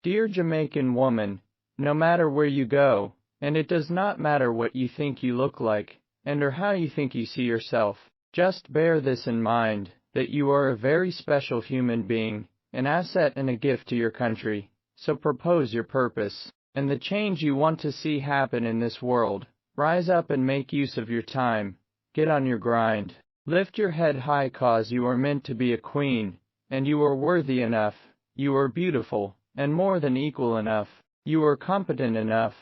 Dear Jamaican woman, no matter where you go, and it does not matter what you think you look like, and or how you think you see yourself, just bear this in mind, that you are a very special human being, an asset and a gift to your country. So propose your purpose, and the change you want to see happen in this world. Rise up and make use of your time. Get on your grind. Lift your head high, cause you are meant to be a queen, and you are worthy enough, you are beautiful, and more than equal enough, you are competent enough,